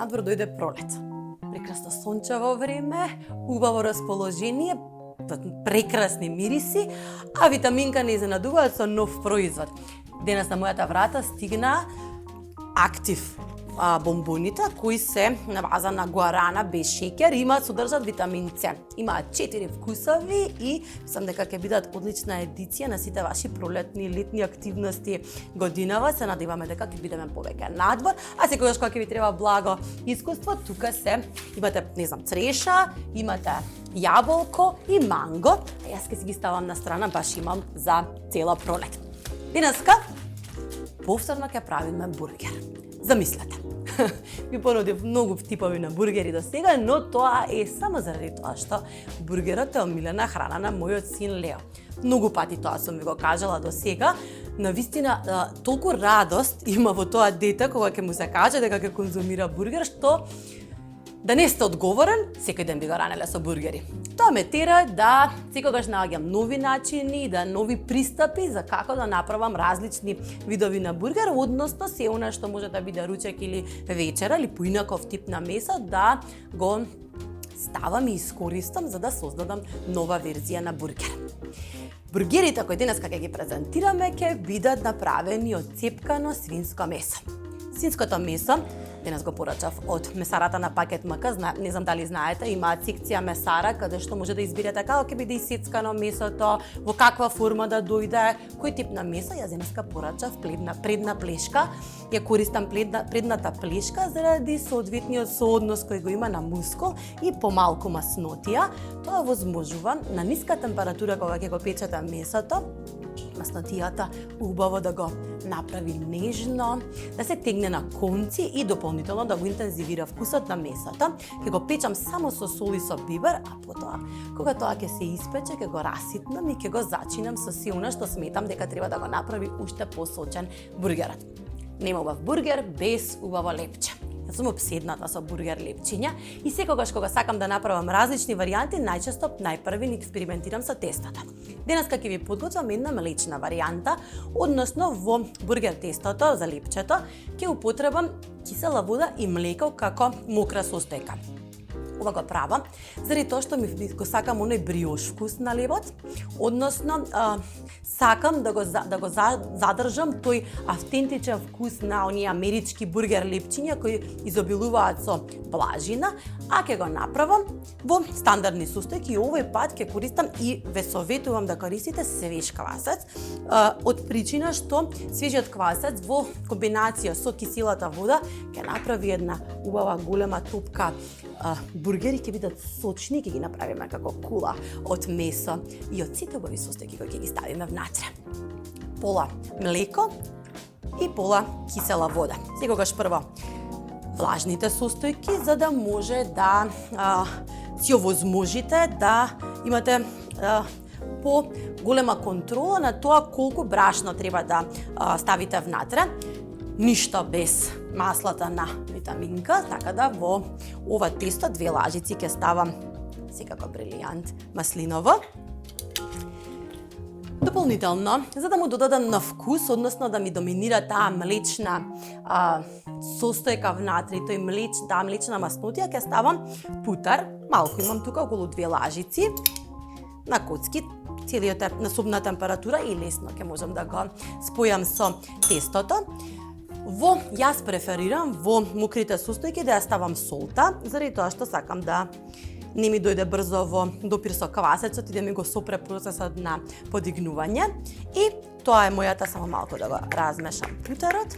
надвор дојде пролет. Прекрасно сончево време, убаво расположение, прекрасни мириси, а витаминка не изненадуваат со нов производ. Денес на мојата врата стигна актив бомбоните кои се на база на гуарана без шеќер, содржат витамин С. Имаат 4 вкусови и мислам дека ќе бидат одлична едиција на сите ваши пролетни и летни активности годинава. Се надеваме дека ќе бидеме повеќе надвор, а секогаш кога ќе ви треба благо искуство, тука имате, цреша, имате јаболко и манго, а јас ќе си ги ставам на страна, баш имам за цела пролет. Денеска повторно ќе правиме бургер. Замислете. Ви понудив многу типови на бургери до сега, но тоа е само заради тоа што бургерот е омилена храна на мојот син Лео. Многу пати тоа сум ви го кажала до сега. Навистина толку радост има во тоа дете кога ќе му се каже дека ќе конзумира бургер, што да не сте одговорен, секој ден би го ранеле со бургери. Тоа ме тера да секогаш наоѓам нови начини, да нови пристапи за како да направам различни видови на бургер, односно се она што може да биде ручек или вечера или поинаков тип на месо, да го ставам и искористам за да создадам нова верзија на бургер. Бургерите кои денес ќе ги презентираме ќе бидат направени од цепкано свинско месо. Свинското месо денес го порачав од месарата на Пакет МК. Не знам дали знаете, имаат секција месара каде што може да изберете како ќе биде исецкано месото, во каква форма да дојде, кој тип на месо. Јас денеска порачав предна плешка. Ја користам предната плешка заради соодветниот сооднос кој го има на мускул и помалку маснотија. Тоа возможува на ниска температура кога ќе го печете месото, маснотијата убаво да го направи нежно, да се тегне на конци и дополнително да го интензивира вкусот на месото. Ќе го печам само со сол и со бибер, а потоа, кога тоа ќе се испече, ќе го раситнам и ќе го зачинам со се она што сметам дека треба да го направи уште посочен бургерот. Нема убав бургер без убаво лепче. Јас сум обседната со бургер лепчиња и секогаш кога сакам да направам различни варијанти, најчесто најпрви експериментирам со тестото. Денеска ќе ви подготвам една млечна варијанта, односно во бургер тестото за лепчето ќе употребам кисела вода и млеко како мокра состојка. Ова го правам заради тоа што ми го сакам оној бриош вкус на лебот, односно сакам да го задржам тој автентичен вкус на оние амерички бургер лепчиња кои изобилуваат со блажина, а ќе го направам во стандардни состојки и овој пат ќе користам и ве советувам да користите свеж квасец, од причина што свежиот квасец во комбинација со киселата вода ќе направи една убава голема топка бургери, ќе бидат сочни, ќе ги направиме како кула од месо и од сите убави состојки кои ќе ги ставиме внатре. Пола млеко и пола кисела вода. Секогаш прво влажните состојки, за да може да си овозможите да имате по голема контрола на тоа колку брашно треба да ставите внатре. Ништо без маслата на витаминка, така да во ова тесто 2 лажици ќе ставам секако брилијант маслиново. Дополнително, за да му додадам на вкус, односно да ми доминира таа млечна состојка внатре, тој млечна маснотија, ќе ставам путар. Малку имам тука, околу 2 лажици на коцки, целиот е на собна температура и лесно ќе можам да го спојам со тестото. Јас преферирам во мокрите состојки да ја ставам солта, заради тоа што сакам да не ми дојде брзо во допир со квасецот и да ми го сопре процесот на подигнување. И тоа е мојата, само малку да го размешам путерот.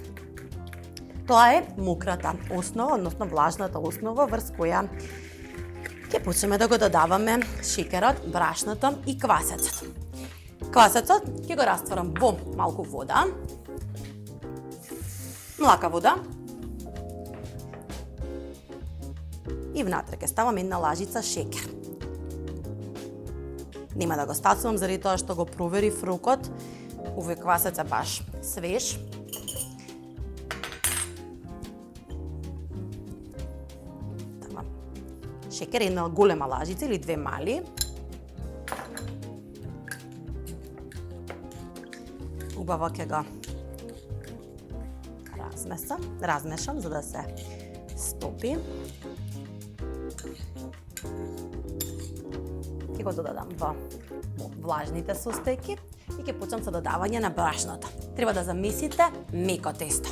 Тоа е мократа основа, односно влажната основа врз која ќе почнеме да го додаваме шеќерот, брашното и квасецот. Квасецот ќе го растворам во малку вода, млака вода и внатре ќе ставам една лажица шеќер. Нема да го стацувам заради тоа што го проверив рокот. Овој квасец е баш свеж. Шеќер, една голема лажица или 2 мали. Убаво ќе го размешам за да се стопи. Ќе го додадам во влажните состојки и ќе почнам со додавање на брашното. Треба да замесите меко тесто.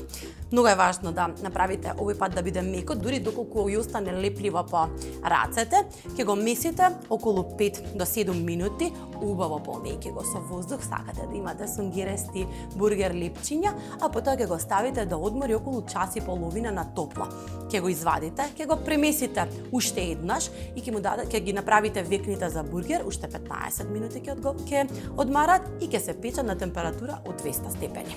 Многу е важно да направите овој пат да биде меко, дури доколку ја остане лепливо по рацете, ќе го месите околу 5 до 7 минути, убаво полнејќи го со воздух, сакате да имате сунгирести бургер лепчиња, а потоа ќе го ставите да одмори околу час и половина на топло. Ќе го извадите, ќе го премесите уште еднаш и ќе ги направите векните за бургер, уште 15 минути ќе одмарат и ќе се печат на температура од 200 степени.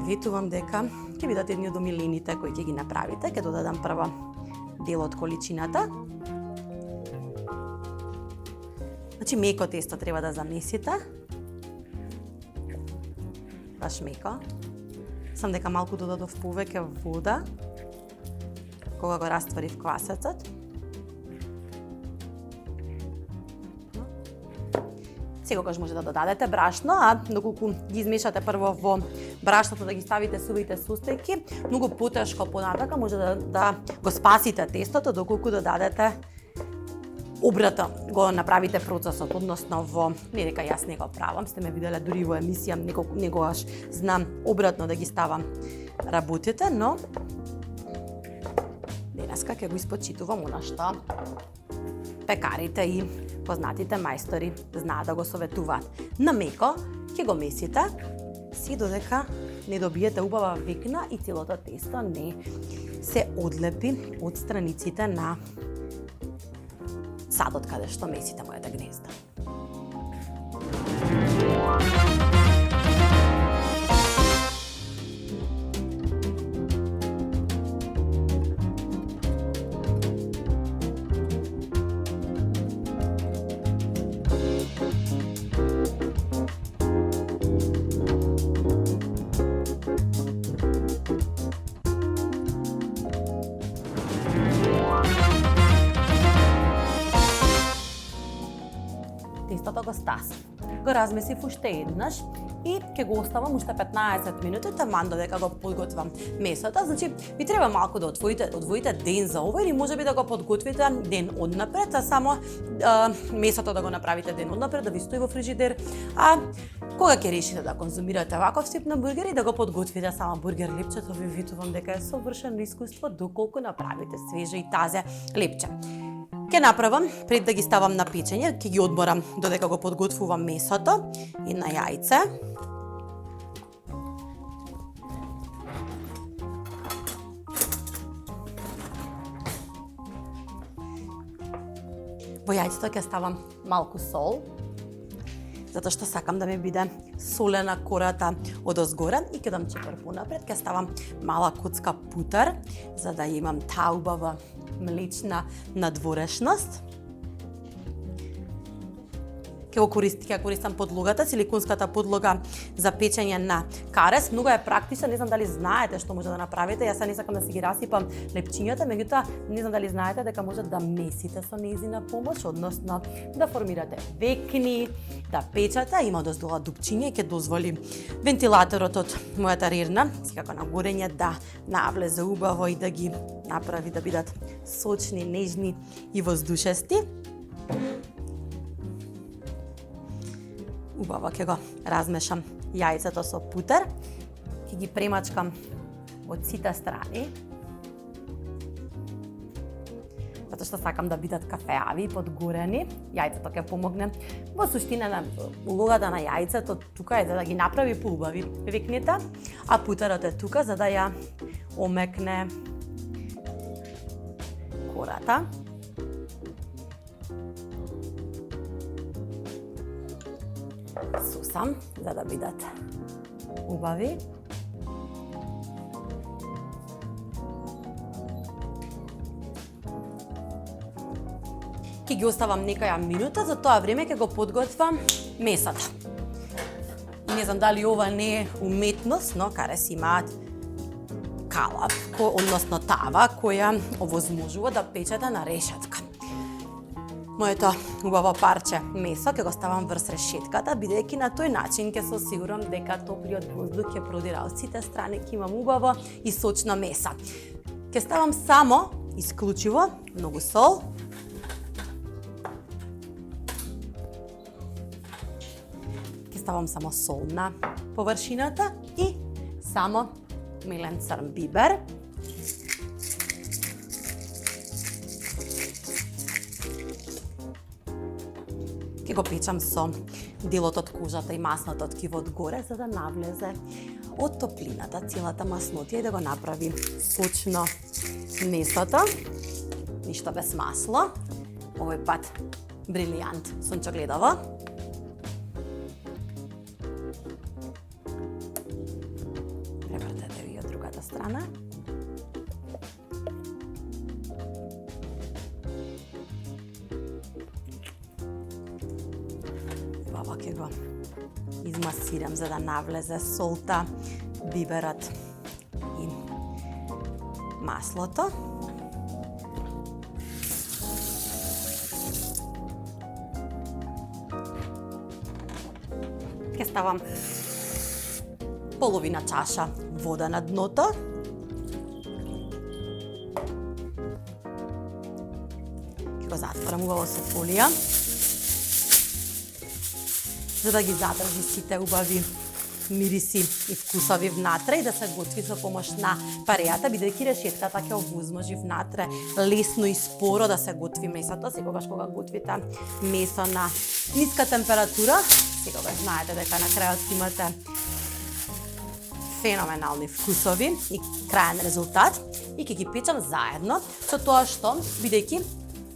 Ветувам дека ќе бидат едни од омилените кои ќе ги направите. Ќе додадам прво дел од количината. Значи меко тесто треба да замесите. Баш меко. Сам дека малку додадов повеќе вода кога го растворив квасецот. Секогаш може да додадете брашно, а доколку ги измешате прво во брашното да ги ставите сувите состојки, многу потешко понатака може да го спасите тестото доколку додадете обрато го направите процесот, односно во не дека јас не го правам, сте ме виделе дури во емисија, некогаш знам обратно да ги ставам работите, но денеска ќе го испочитувам она што пекарите и познатите мајстори знаат да го советуваат. На меко ќе го месите си додека не добиете убава векна и целото тесто не се одлепи од страниците на садот каде што месите моите гнезда. Тестото го стасив. Го размесив уште еднаш и ќе го оставам уште 15 минути таман додека го подготвам месото. Значи, ви треба малку да одвоите ден за ова или можеби да го подготвите ден однапред, а само месото да го направите ден однапред, да ви стои во фрижидер, а кога ќе решите да конзумирате ваков тип на бургери, да го подготвите само бургер лепчето, ви ветувам дека е совршено искуство доколку направите свеже и тазе лепче. Ќе направам, пред да ги ставам на печење, ќе ги одморам додека го подготвувам месото и на јајце. Во јајцето ќе ставам малку сол, затоа што сакам да ми биде солена кората од озгора и ќе дам чепор понапред, ќе ставам мала коцка путар, за да имам таа убава млечна надворешност. Ќе користам подлогата, силиконската подлога за печење на карес. Многу е практично, не знам дали знаете што може да направите. Јас не сакам да си ги расипам лепчињата, меѓутоа не знам дали знаете дека може да месите со нејзина помош, односно да формирате векни, да печате, има дозвола дупчиње и ќе дозволи вентилаторот од мојата рерна, секако на горење, да навлезе убаво и да ги направи да бидат сочни, нежни и воздушести. Убаво ќе го размешам јајцето со путер, ќе ги премачкам од сите страни, затоа што сакам да бидат кафеави и подгорени. Јајцето ќе помогне. Во суштина на улогата на јајцето тука е за да ги направи поубави векните, а путерот е тука за да ја омекне кората. Сусам, за да бидат убави. Ќе ги оставам некаја минута, за тоа време ќе го подготвам месото. Не знам дали ова не е уметност, но кареси имаат калап, односно тава, која овозможува да печете на решетка. Моето убаво парче месо ќе го ставам врз решетката, бидејќи на тој начин ќе се осигурам дека топлиот воздух ќе продира од сите страни, ќе имам убаво и сочно месо. Ќе ставам само, исклучиво, многу сол. Ќе ставам само сол на површината и само мелен црн бибер. Ќе го печам со делот од кожата и масното ткиво одгоре, за да навлезе од топлината целата маснотија и да го направи сочно месото. Ништо без масло. Овој пат брилијант сончогледово. Превртете ви од другата страна. Ова ќе го измасирам за да навлезе солта, биберот и маслото. Ќе ставам половина чаша вода на дното. Ќе го затворам убаво со фолија, за да ги задржи сите убави мириси и вкусови внатре и да се готви со помош на парејата, бидејќи решетката ќе овозможи внатре лесно и споро да се готви месото. Секогаш кога готвите месо на ниска температура, секогаш знаете дека на крајот имате феноменални вкусови и крајен резултат, и ќе ги печам заедно со тоа што, бидејќи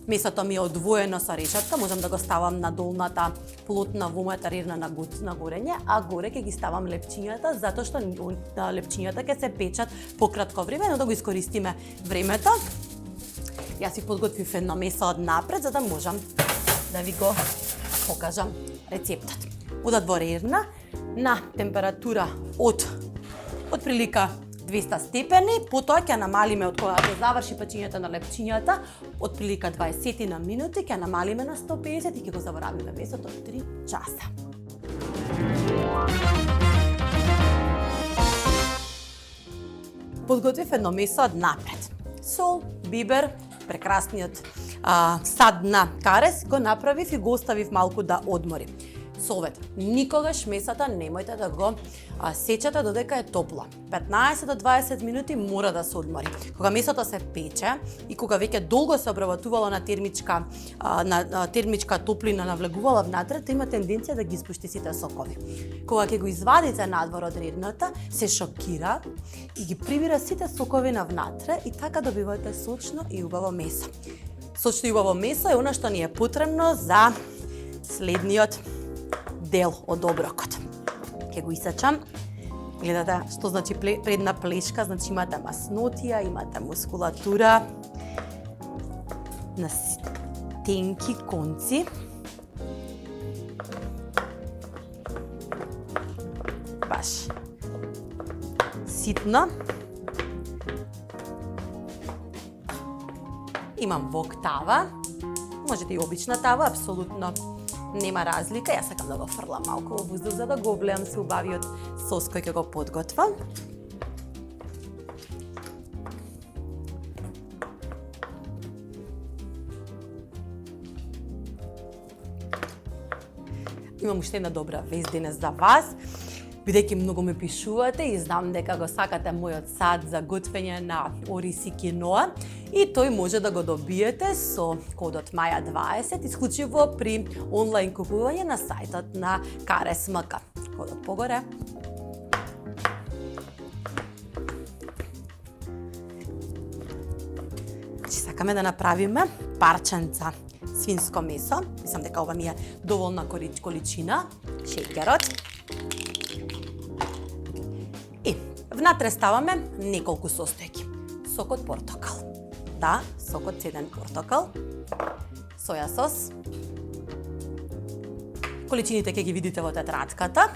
месото ми е одвоено со решетка, можам да го ставам на долната плотна вомота рерна на горење, а горе ќе ги ставам лепчињата, затоа што лепчињата ќе се печат пократко време, но да го искористиме времето. Јас си подготвив едно месо од напред, за да можам да ви го покажам рецептот. Одат во рерна на температура од прилика 200 степени, потоа ќе намалиме од кога ќе заврши печењето на лепчињата, од прилика 20 на минути ќе намалиме на 150 и ќе го заборавиме месото 3 часа. Подготвив едно месо од напред. Сол, бибер, прекрасниот сад на карес го направив и го оставив малку да одмори. Совет: никогаш месото немојте да го сечете додека е топло. 15 до 20 минути мора да се одмори. Кога месото се пече и кога веќе долго се обработувало на термичка топлина навлегувала внатре, то има тенденција да ги испушти сите сокови. Кога ќе го извадите надвор од рерната, се шокира и ги прибира сите сокови на внатре и така добивате сочно и убаво месо. Сочно и убаво месо е она што ни е потребно за следниот дел од оброкот. Ќе го исечам. Гледате што значи предна плешка, значи имате маснотија, имате мускулатура на тенки конци. Баш ситно. Имам вок тава. Можете и обична тава, апсолутно нема разлика. Јас сакам да го фрлам малку во воздух за да го влеам со убавиот сос кој ќе го подготвам. Имам уште една добра вест денес за вас. Бидејќи многу ме пишувате и знам дека го сакате мојот сад за готвење на ориз и киноа, и тој може да го добиете со кодот MAJA20 исклучиво при онлайн купување на сајтот на KaresMK. Кодот погоре. Сакаме да направиме парченца свинско месо. Мислам дека ова ми е доволна количина. Шеќерот. И внатре ставаме неколку состојки. Сок од портокал. Да, сок од цеден портокал. Соја сос. Количините ќе ги видите во тетрадката.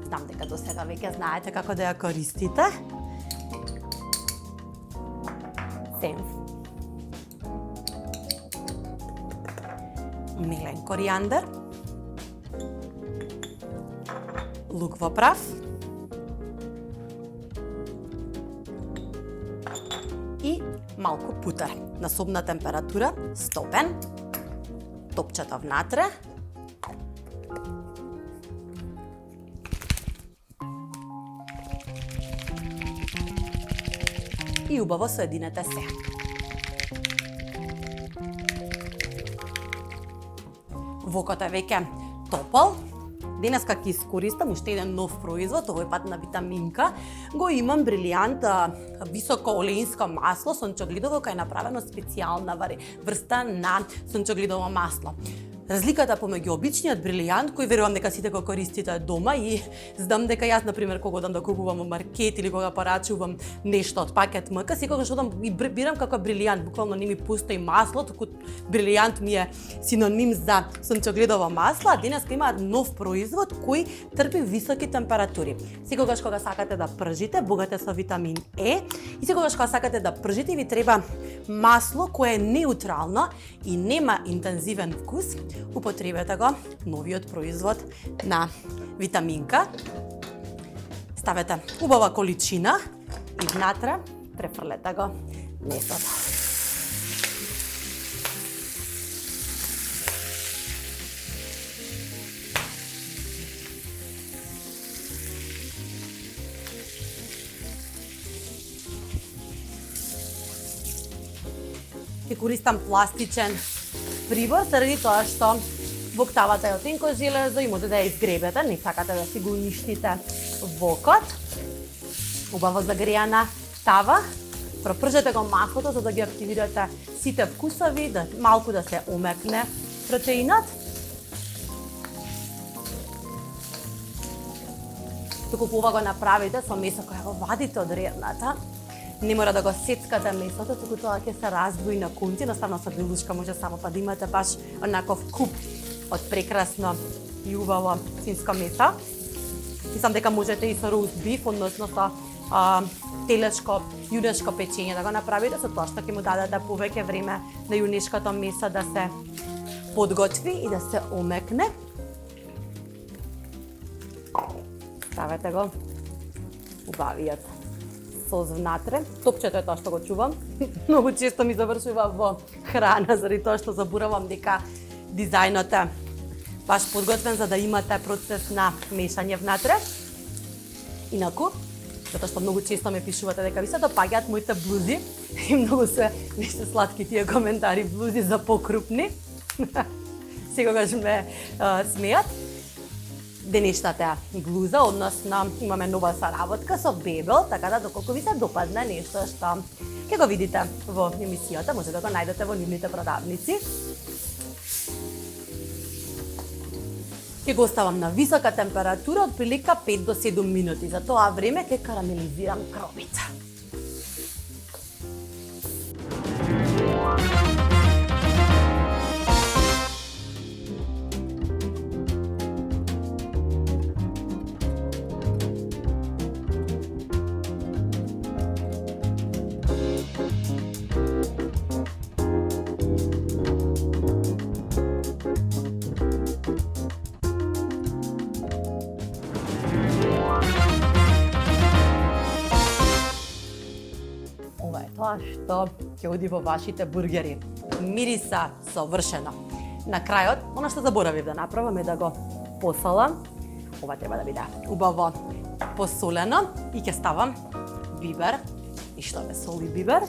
Знам дека до сега веќе знаете како да ја користите. Сенф. Мелен коријандар. Лук во прав. И малку путер на собна температура, стопен, топчето внатре. И убаво соединете се. Вокот е веќе топол. Денеска ќе искористам уште еден нов производ, овој пат на Витаминка. Го имам брилијант високоолеинско масло сончоглидово, кај е направено специјална врста на сончоглидово масло. Разликата помеѓу обичниот брилијант, кој верувам дека сите го користите дома и знам дека јас, например, кога одам да купувам во маркет или кога порачувам нешто од пакет МК, секогаш одам и бирам како брилијант, буквално не ми пустои масло, туку брилијант ми е синоним за сончогледово масло, а денеска има нов производ кој трпи високи температури. Секогаш кога сакате да пржите, богат е со витамин Е, и секогаш кога сакате да пржите, ви треба масло кое е неутрално и нема интензивен вкус. Употребете го новиот производ на Витаминка. Ставете убава количина и внатре префрлете го месото. Ќе користам пластичен прибор, заради тоа што воктавата е од тенко железо и може да ја изгребете, не сакате да си го уништите вокот. Убаво загрејана тава, пропржете го маслото за да ги активирате сите вкусови, да малку да се омекне протеинот. Туку ова го направите со месо кое го вадите од ревната. Не мора да го сецкате месото, туку тоа ќе се раздвои на конци, едноставно со билушка може само па да имате баш онаков куп од прекрасно и убаво свинско месо. Мислам дека можете и со роуст биф, односно со телешко, јунешко печење да го направите, со тоа што ќе му дадете повеќе време на јунешкото месо да се подготви и да се омекне. Ставете го убавиот сос внатре. Топчето е тоа што го чувам. Многу често ми завршува во храна, заради тоа што заборавам дека дизајнот е баш подготвен за да имате процес на мешање внатре. Инаку, затоа што многу често ме пишувате дека ви се допаѓаат моите блузи и многу се нешто сладки тие коментари, блузи за покрупни. Секогаш ме смеат. Денешната блуза, односно имаме нова соработка со Бебел, така да доколку ви се допадне нешто што ќе го видите во емисијата, може да го најдете во нивните продавници. Ќе го оставам на висока температура од прилика 5 до 7 минути. За тоа време ќе карамелизирам кромит. Тоа што ќе оди во вашите бургери. Мириса совршено. На крајот, она што заборавив да направам е да го посолам. Ова треба да биде убаво посолено и ќе ставам бибер. И што ме соли бибер.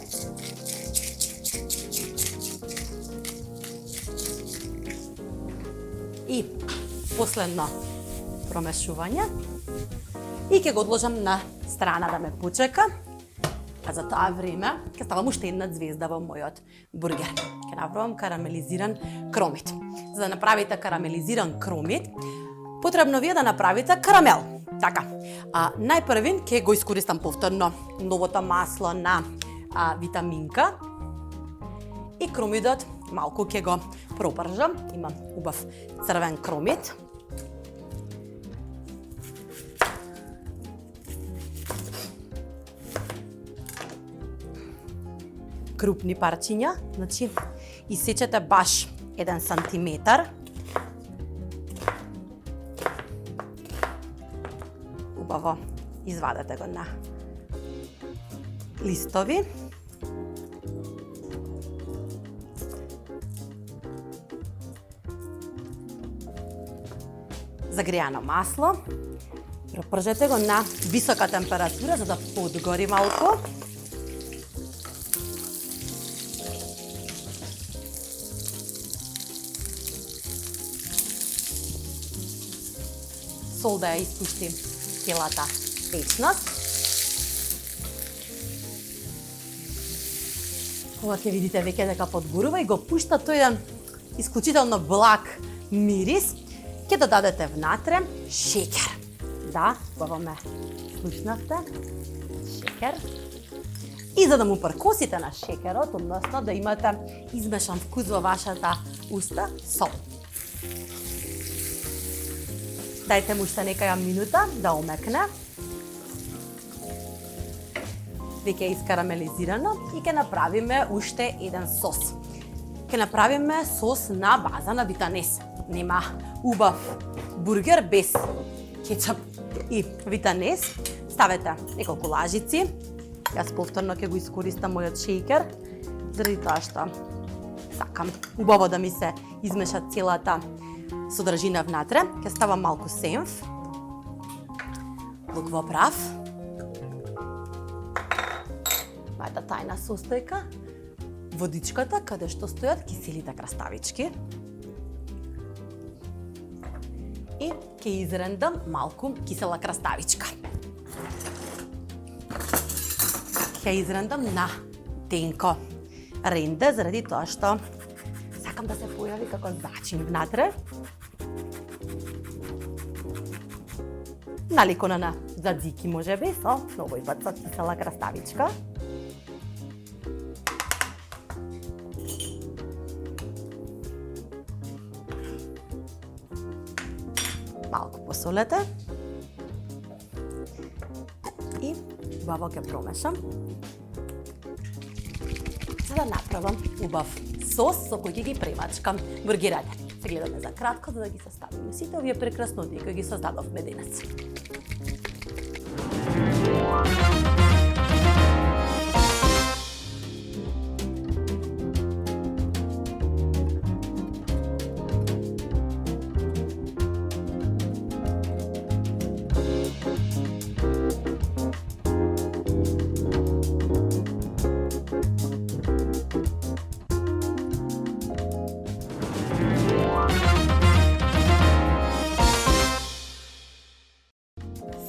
И последно промешување. И ќе го одложам на страна да ме почека. А за тоа време ќе ставам уште една звезда во мојот бургер. Ќе направам карамелизиран кромит. За да направите карамелизиран кромит, потребно ви е да направите карамел. Така. Најпрвин ќе го искористам повторно новото масло на Витаминка. И кромидот малку ќе го пропржам. Имам убав црвен кромит. Крупни парчиња, значи исечете баш 1 сантиметар. Убаво извадете го на листови. загреано масло. Пропржете го на висока температура за да подгори малку. Сол да ја испушти целата течност. Ова ќе видите веќе дека подгорува и го пушта тој еден исклучително благ мирис. Ќе додадете внатре шеќер. Да, убаво ме слушнавте. Шеќер. И за да му пркосите на шеќерот, односно да имате измешан вкус во вашата уста, сол. Дајте му уште некаја минута да омекне. Веќе е искарамелизирано и ќе направиме уште еден сос. Ќе направиме сос на база на витанес. Нема убав бургер без кетчуп и витанес. Ставете неколку лажици. Јас повторно ќе го искористам мојот шејкер, заради тоа што сакам убаво да ми се измеша целата содржина внатре. Ќе ставам малку сенф, лук во прав, мојата тајна состојка, водичката каде што стојат киселите краставички и ќе изрендам малку кисела краставичка. Ќе изрендам на тенко ренде, заради тоа што сакам да се појави како зачин внатре. Наликона на задзики може би, со овој пат со кисела краставичка. Малку посолете. И убаво ќе промешам. За да направам убав сос со кој ќе ги премачкам бургерите. Се гледаме за кратко за да ги составиме сите овие прекрасноти кои ги создадовме денес.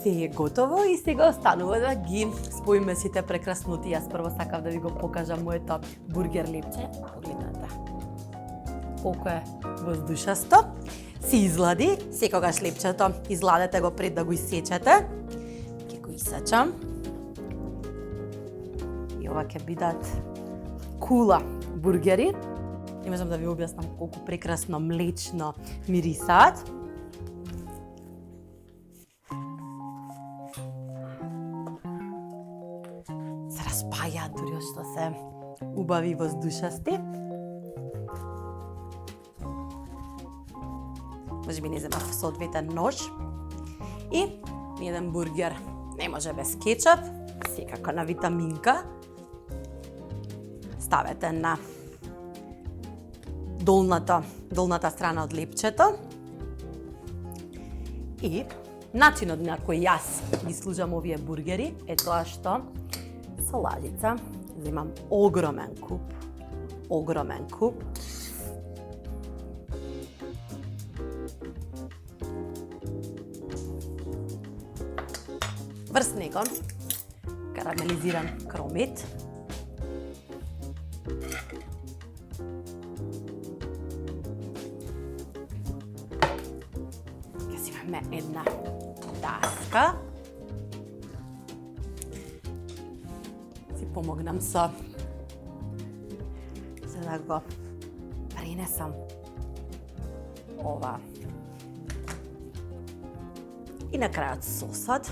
Се е готово и сега останува да ги споиме сите прекрасноти. Јас прво сакав да ви го покажам моето бургер лепче. Погледнете колку е воздушасто. Се излади, секогаш лепчето изладете го пред да го исечете. Ќе го исечам. И ова ќе бидат кула бургери. Не можам да ви објаснам колку прекрасно млечно мирисаат. Распаја дури што се убави воздушасти. Може би не земав соодветен нож. И еден бургер не може без кетчуп, секако на витаминка. Ставете на долната страна од лепчето. И начинот на кој јас ги служам овие бургери е тоа што со лажица земам огромен куп. Врз него карамелизиран кромит. Ќе си имаме една даска. Помогнам со за да го пренесам ова. И на крајот сосот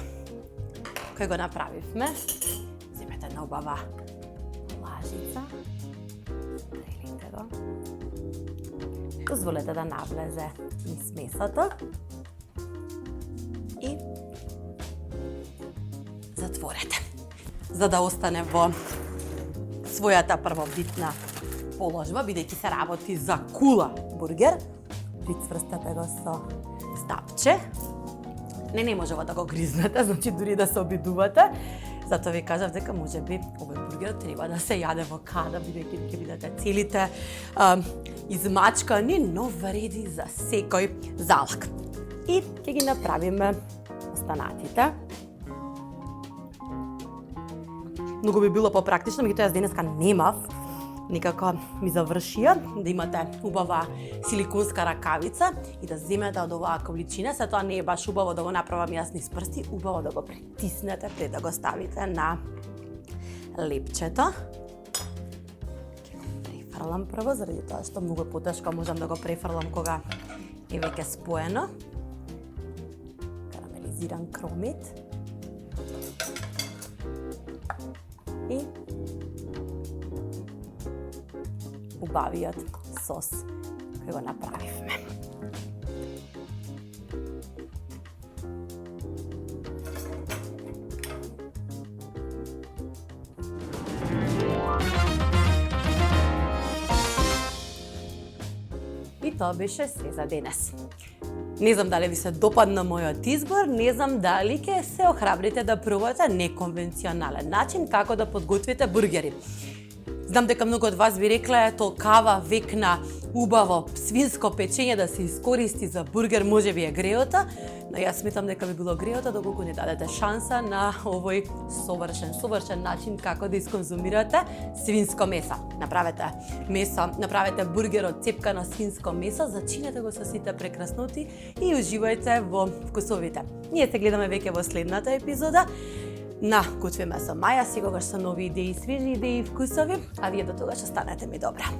кој го направивме. Земете една убава лажица. Прелите го. Дозволете да навлезе низ месото. И затворете. За да остане во својата првобитна положба, бидејќи се работи за кула бургер. Прицврстете го со тапче. Не можева да го гризнете, значи дури да се обидувате. Затоа ви кажав дека можеби овој бургер треба да се јаде во када, бидејќи ќе бидете целите измачкани, но вреди за секој залак. И ќе ги направиме останатите. Многу би било попрактично, меѓутоа јас денеска немав. Некако ми завршија да имате убава силиконска ракавица и да земете од оваа количина. Се тоа не е баш убаво да го направам јас низ прсти, убаво да го притиснете пред да го ставите на лепчето. Ќе го префрлам прво, заради тоа што многу потешко можам да го префрлам кога е веќе споено. Карамелизиран кромит. И убавиот сос кој го направивме. И тоа беше се за денес. Не знам дали ви се допадна мојот избор, не знам дали ќе се охрабрите да пробате неконвенционален начин како да подготвите бургери. Знам дека многу од вас би рекле толкава векна убаво свинско печење да се искористи за бургер, можеби е греота, но јас сметам дека би било греота доколку не дадете шанса на овој совршен начин како да исконзумирате свинско месо. Направете бургер од цепкано свинско месо, зачинете го со сите прекрасноти и уживајте во вкусовите. Ние се гледаме веќе во следната епизода на Готвиме со Маја, секогаш со нови идеи, свежи идеи и вкусови, а вие до тогаш останете ми добра.